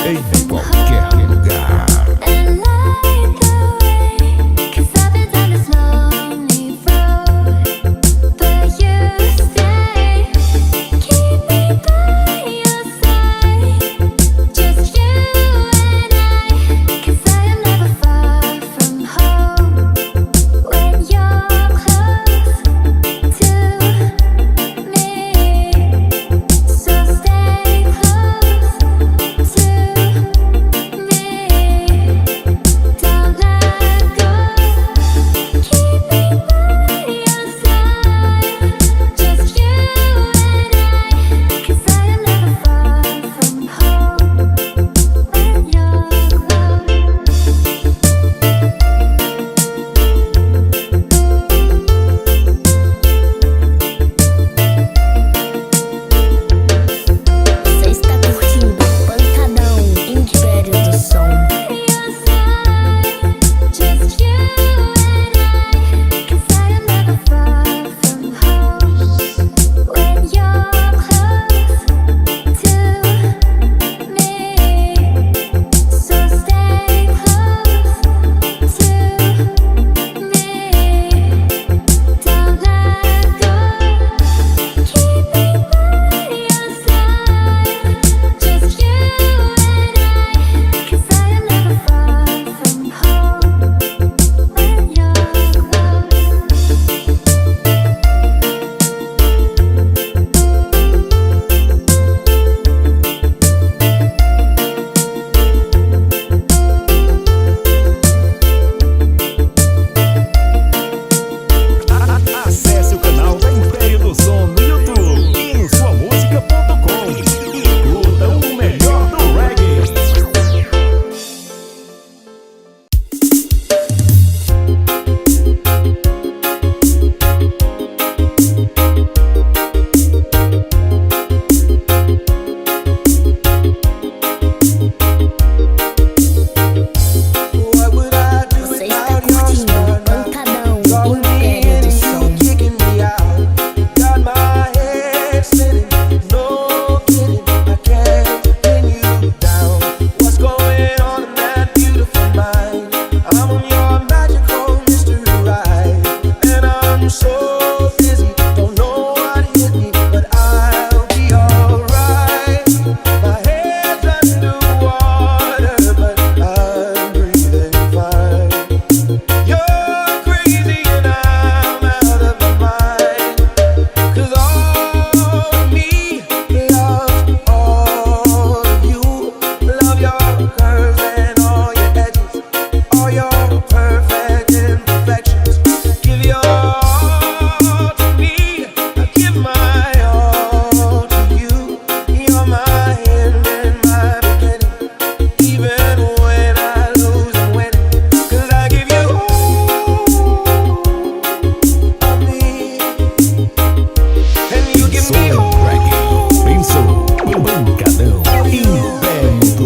em qualquer lugar. Acesse o canal da Império do Som no YouTube e em suamusica.com e curta o melhor do reggae. Você está curtindo Pancadão Império do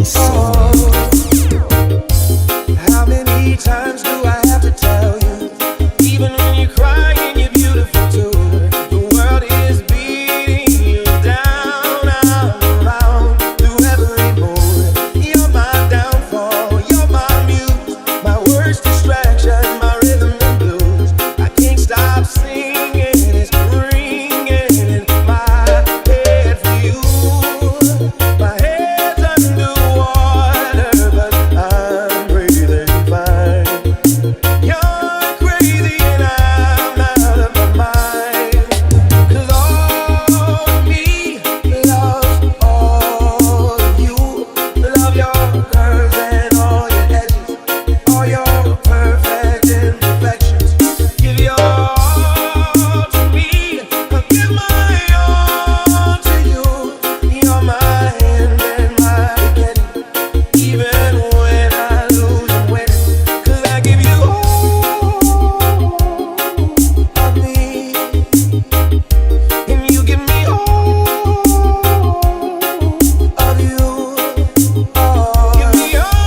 Som. Give me all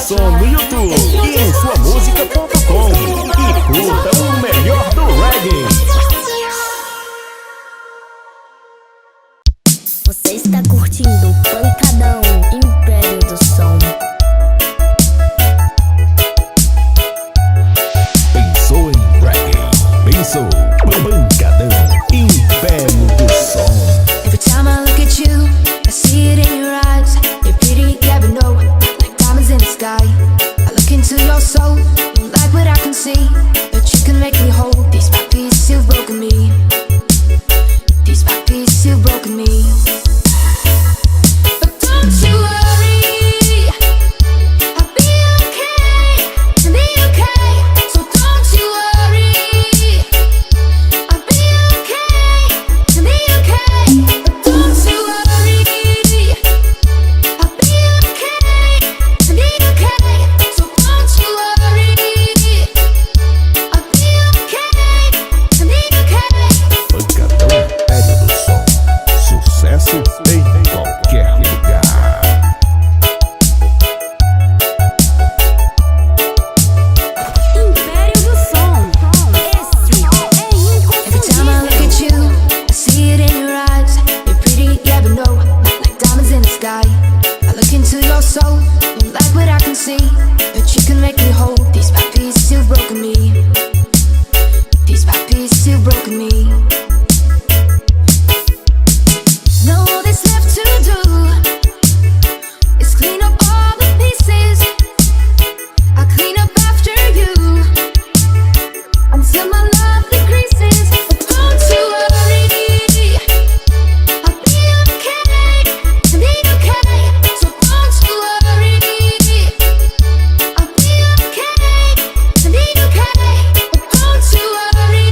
som no YouTube e em sua música.com. E curta o melhor do reggae. Você está curtindo Pancadão, Império do Som. Pensou em reggae? Pensou Pancadão, Império do Som. Every time I look at you, I see it in your eyes. You're pretty, yeah, but no, like diamonds in the sky. I look into your soul, you like what I can see. But you can make me whole. These back pieces you've broken me. These back pieces you've broken me. But don't you worry, I'll be okay, I'll be okay. So don't you worry, I'll be okay, I'll be okay. But don't you worry, I'll be okay, I'll be okay. So don't you worry, I'll be okay, I'll be okay. Pancadão, Império do Som. Sucesso em qualquer lugar. Império do Som. Esse é Every time I look inconfundível. at you, I see it in your eyes. You're pretty, yeah, but no, like diamonds in the sky. I look into your soul, you like what I can see. But you can make me whole. These back pieces you've broken me. These back pieces you've broken me. Now all that's left to do is clean up all the pieces. I clean up after you until my love decreases. But don't you worry, I'll be okay, I'll be okay. So don't you worry, I'll be okay, I'll be okay. But don't you worry,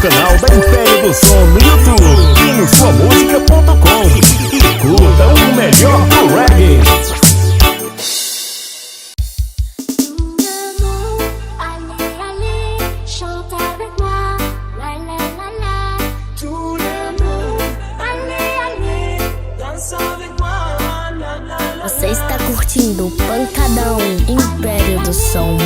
canal da Império do Som no YouTube e no suamusica.com e curta o melhor do reggae. Você está curtindo o Pancadão Império do Som.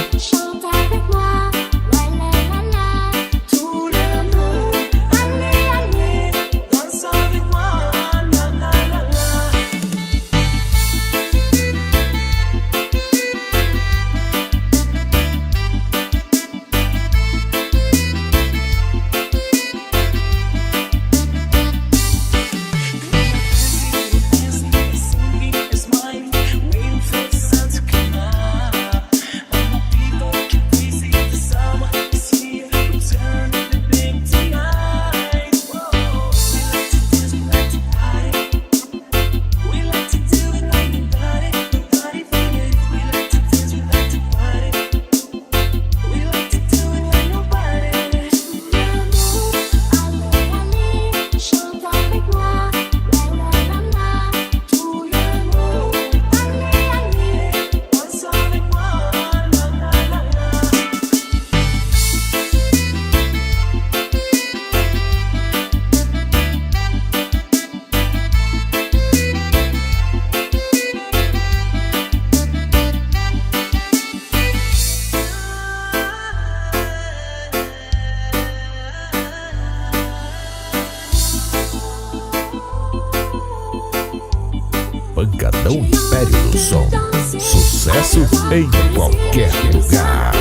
Pancadão Império do Som, sucesso em qualquer lugar.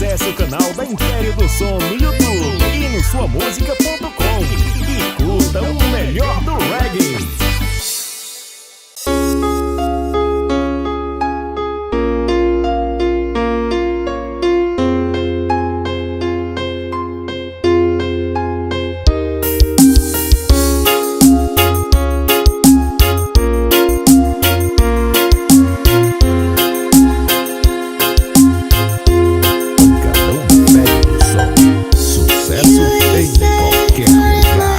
Acesse o canal da Império do Som no YouTube e no suamusica.com e curta o melhor do reggae. Sucesso em qualquer lugar.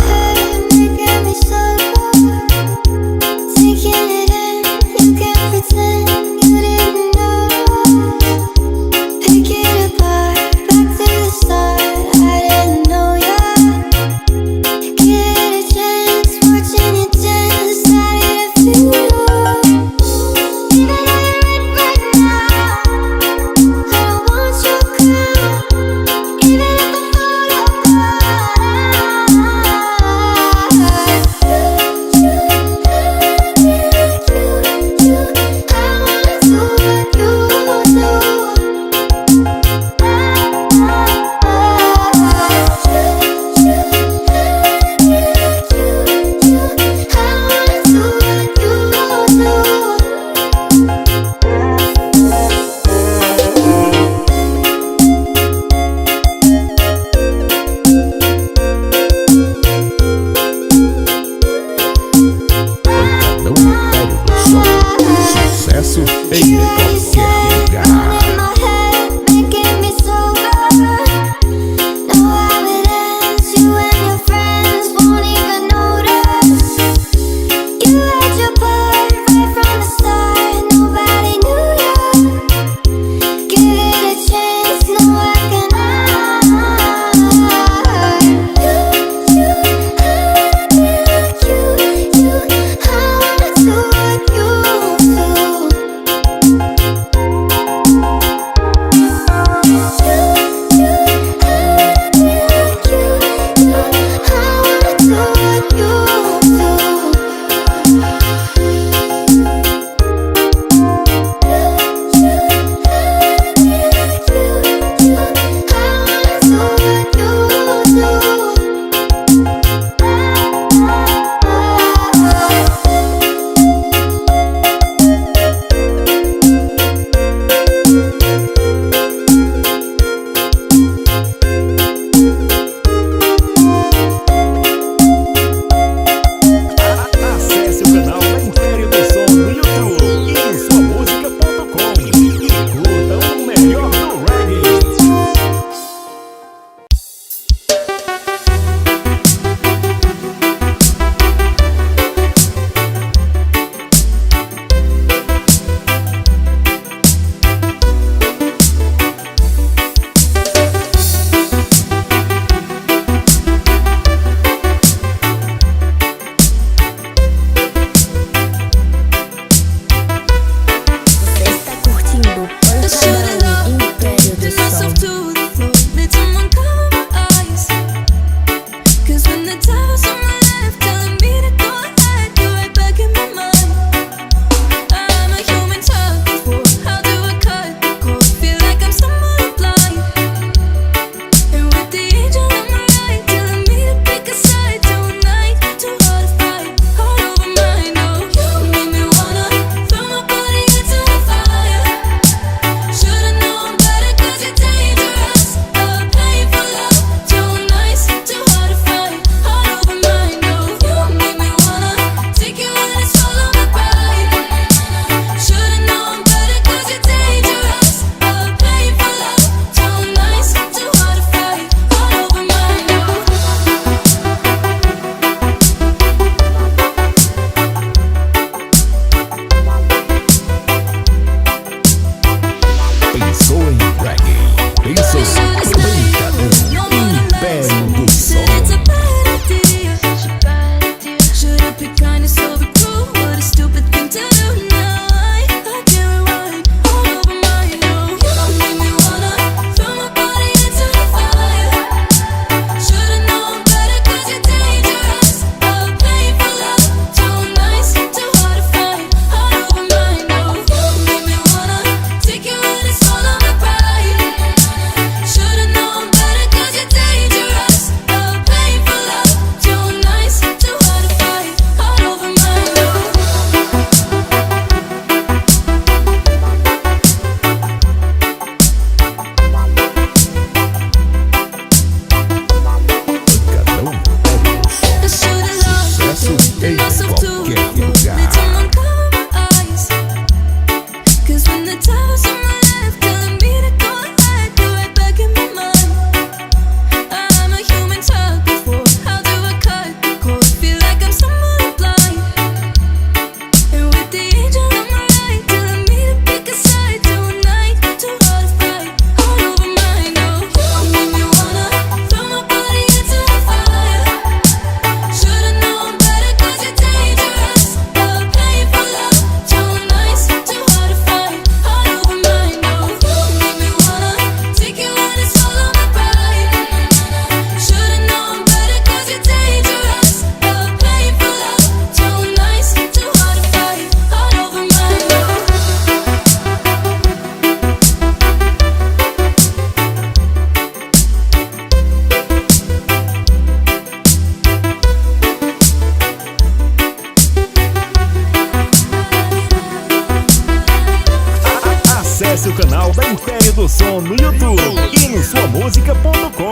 Acesse o canal da Império do Som no YouTube e no suamusica.com.